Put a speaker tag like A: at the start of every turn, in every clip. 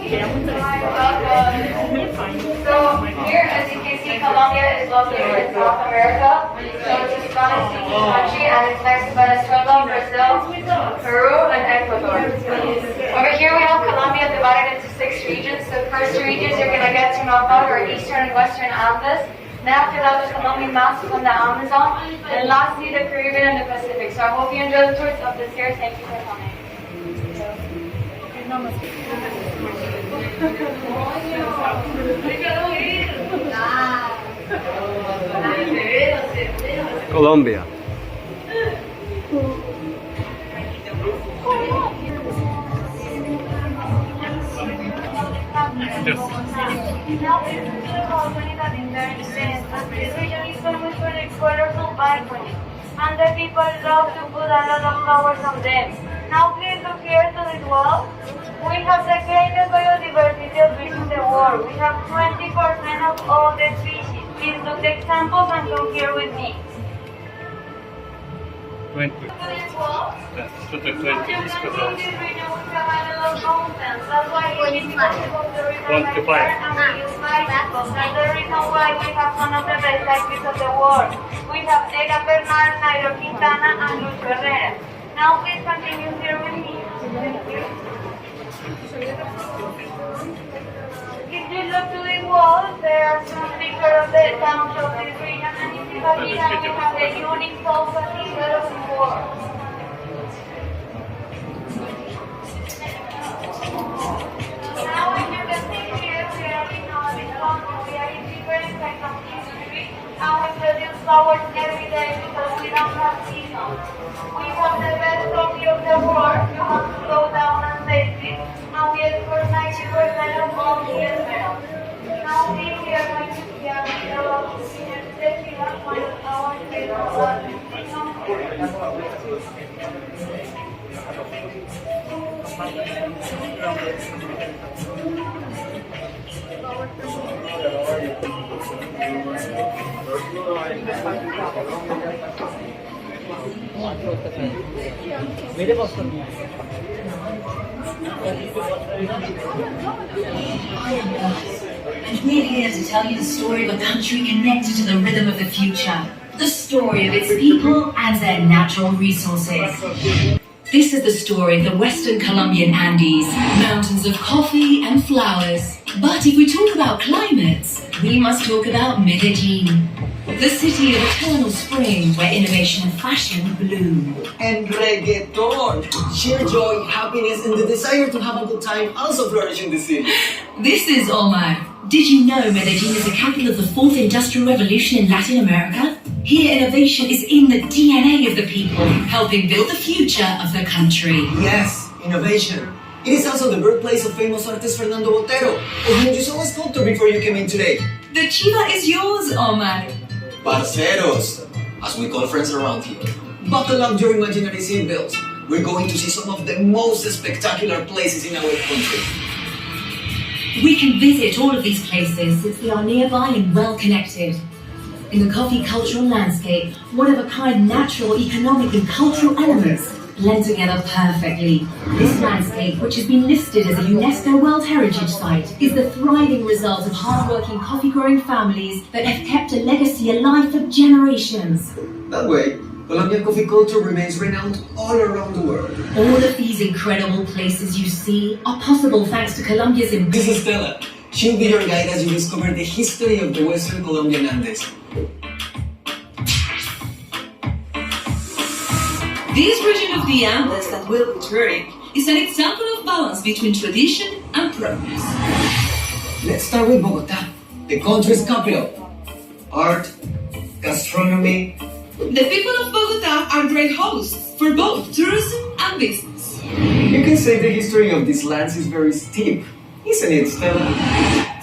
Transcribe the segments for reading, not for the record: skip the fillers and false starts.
A: So here, as you can see, Colombia is located in South America. So it's a Spanish-speaking country, and it's next to Venezuela, Brazil, Peru, and Ecuador. Over here we have Colombia divided into 6 regions. The first 2 regions you're going to get to know about are Eastern and Western Andes. Then after that, the Colombian Mountains and the Amazon. And lastly, the Caribbean and the Pacific. So I hope you enjoy the tours of this year. Thank you for coming.
B: Colombia.
A: Now this is the balcony that is very intense. This region is famous for its colorful balconies, and the people love to put a lot of flowers on them. Now please look here to this wall. We have the greatest biodiversity of fish in the world. We have 20% of all the species. Please look the examples and come here with me.
B: 20.
A: To this wall,
B: Что такое
A: you
B: 20
A: can see
B: сказал?
A: this region with a lot of mountains. That's why we need to go to the river and we use bicycles. That's the reason why we have one of the best cyclists of the world. We have Egan Bernal, Nairo Quintana, and Lucho Herrera. Now please continue here with me. Thank you. If you look to the wall, there are some pictures of the towns of this region, and you see that we have the unique salt cathedral of the world. Now as you can see here, we are in this country, we are in different kinds of history, and we produce flowers every day because we don't have seasons. We have the best coffee of the world, you have to slow down and taste it, and we export 90% of all the emeralds. Now we are going to see a video of tequila, one of our favorite
C: And we're here to tell you the story of a country connected to the rhythm of the future. The story of its people and their natural resources. This is the story of the Western Colombian Andes, mountains of coffee and flowers. But if we talk about climates, we must talk about Medellin, the city of eternal spring where innovation and fashion bloom.
D: And reggaeton, sheer joy, happiness, and the desire to have a good time also flourish in the city.
C: This is Omar. Did you know Medellin is the capital of the 4th Industrial Revolution in Latin America? Here, innovation is in the DNA of the people, helping build the future of the country.
D: Yes, innovation. It is also the birthplace of famous artist Fernando Botero, of whom you saw a sculpture before you came in today.
C: The chiva is yours, Omar.
D: Parceros, as we call friends around here. Buckle up your imaginary seatbelts. We're going to see some of the most spectacular places in our country.
C: We can visit all of these places since they are nearby and well connected. In the coffee cultural landscape, one-of-a-kind natural, economic and cultural elements blend together perfectly. This landscape, which has been listed as a UNESCO World Heritage Site, is the thriving result of hard-working coffee-growing families that have kept a legacy alive for generations.
D: That way, Colombian coffee culture remains renowned all around the world.
C: All of these incredible places you see are possible thanks to Colombia's
D: This is Stella. She'll be your guide as you discover the history of the Western Colombian Andes.
E: This region of the Andes that we'll be touring is an example of balance between tradition and progress.
D: Let's start with Bogota, the country's capital. Art, gastronomy.
E: The people of Bogota are great hosts for both tourism and business.
D: You can say the history of these lands is very steep, isn't it, Stella?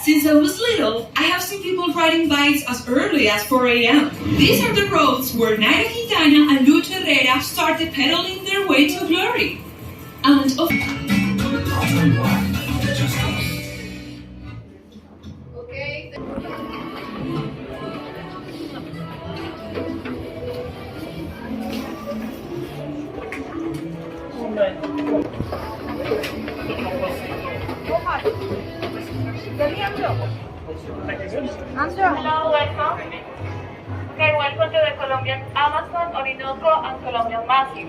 E: Since I was little, I have seen people riding bikes as early as 4 a.m. These are the roads where Nairo Quintana and Lucho Herrera started pedaling their way to glory. And of
A: Okay. Hello, welcome. Okay, welcome to the Colombian Amazon, Orinoco, and Colombian Massif.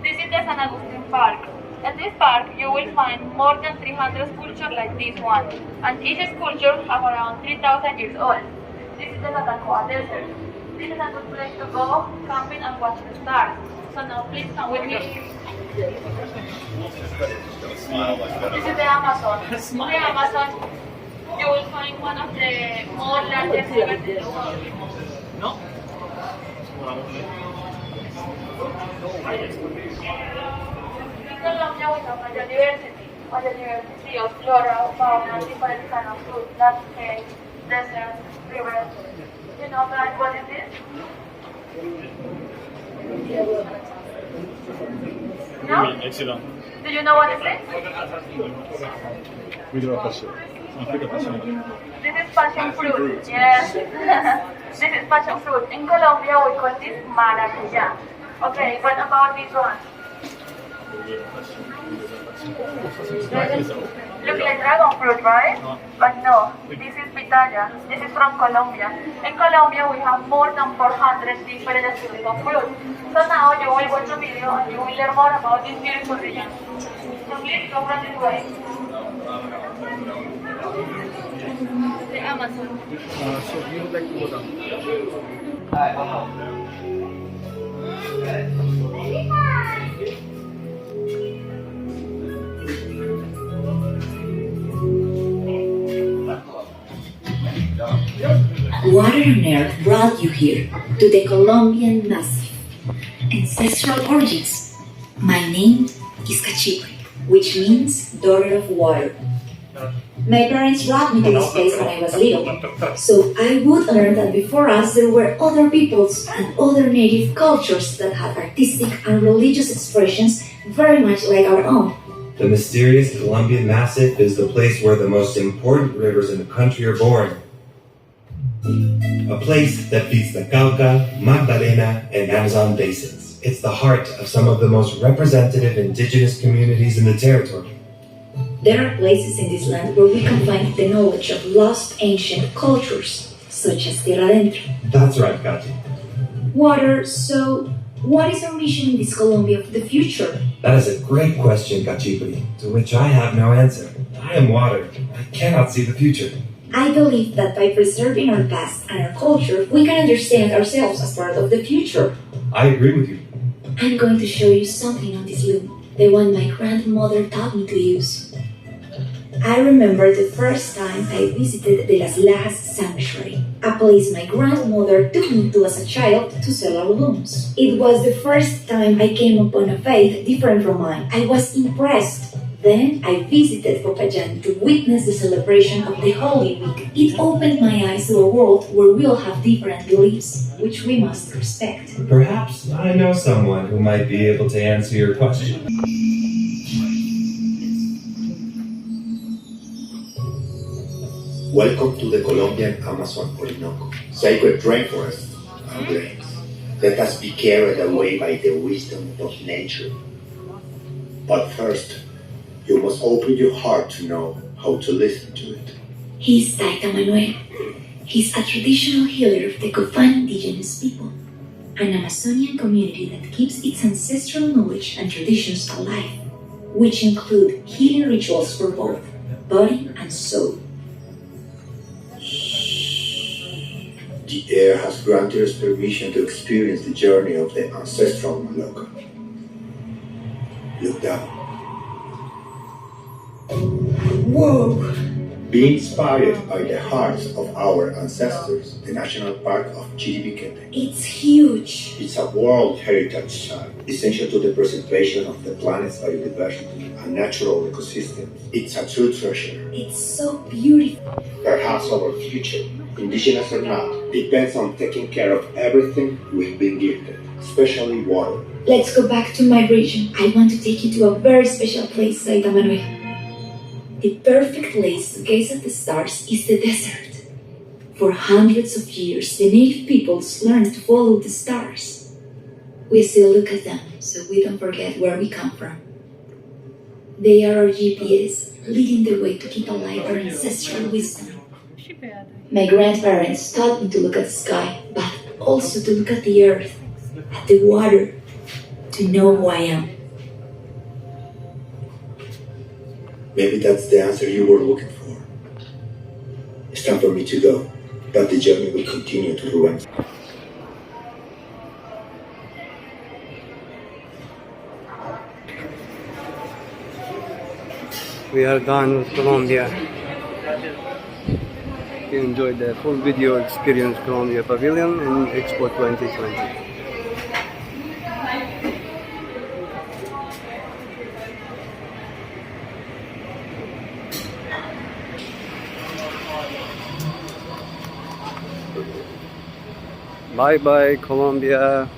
A: This is the San Agustin Park. At this park, you will find more than 300 sculptures like this one, and each sculpture have around 3,000 years old. This is the Tatacoa Desert. This is a good place to go camping and watch the stars. So now please come with me. This is the Amazon. In the Amazon, you will find one of the more largest rivers in the world. In Colombia, we have biodiversity of flora, fauna, different kinds of fruit, landscapes, deserts, rivers. You know, guys, what is this? No?
B: Excellent.
A: Do you know what it is? This is passion fruit. Yes. This is passion fruit. In Colombia, we call this maracuyá. Okay, what about this one? Look like dragon fruit, right? But no, this is pitaya. This is from Colombia. In Colombia, we have more than 400 different species of fruit. So now you will watch a video and you will learn more about this beautiful region. So please go from this way. The Amazon.
B: So you would like to go down?
C: Water and Earth brought you here to the Colombian Massif. Ancestral origins. My name is Cachipre, which means daughter of water. My parents brought me to this place when I was little, so I would learn that before us there were other peoples and other native cultures that had artistic and religious expressions very much like our own.
F: The mysterious Colombian Massif is the place where the most important rivers in the country are born. A place that feeds the Cauca, Magdalena, and Amazon basins. It's the heart of some of the most representative indigenous communities in the territory.
C: There are places in this land where we can find the knowledge of lost ancient cultures, such as Tierra Adentro.
F: That's right, Katy.
C: Water, so what is our mission in this Colombia of the future?
F: That is a great question, Cachipri, to which I have no answer. I am water. I cannot see the future.
C: I believe that by preserving our past and our culture, we can understand ourselves as part of the future.
F: I agree with you.
C: I'm going to show you something on this loom, the one my grandmother taught me to use. I remember the first time I visited the Las Lajas Sanctuary, a place my grandmother took me to as a child to sell our looms. It was the first time I came upon a faith different from mine. I was impressed. Then I visited Popayán to witness the celebration of the Holy Week. It opened my eyes to a world where we all have different beliefs, which we must respect.
F: Perhaps I know someone who might be able to answer your question.
G: Welcome to the Colombian Amazon Orinoco, sacred rainforest and plains. Let us be carried away by the wisdom of nature. But first, you must open your heart to know how to listen to it.
C: He's Taita Manuel. He's a traditional healer of the Cofan indigenous people, an Amazonian community that keeps its ancestral knowledge and traditions alive, which include healing rituals for both body and soul.
G: The air has granted us permission to experience the journey of the ancestral Maloka. Look down.
C: Whoa!
G: Be inspired by the hearts of our ancestors, the National Park of Chiribiquete.
C: It's huge.
G: It's a World Heritage Site, essential to the preservation of the planet's biodiversity and natural ecosystems. It's a true treasure.
C: It's so beautiful.
G: Perhaps our future, indigenous or not, depends on taking care of everything we've been gifted, especially water.
C: Let's go back to my region. I want to take you to a very special place, Taita Manuel. The perfect place to gaze at the stars is the desert. For hundreds of years, the native peoples learned to follow the stars. We still look at them, so we don't forget where we come from.
H: They are our GPS, leading the way to keep alive our ancestral wisdom. My grandparents taught me to look at the sky, but also to look at the earth, at the water, to know who I am.
G: Maybe that's the answer you were looking for. It's time for me to go, but the journey will continue to ruin.
B: We are done with Colombia. You enjoyed the full video experience Colombia Pavilion in Expo 2020. Bye bye Colombia.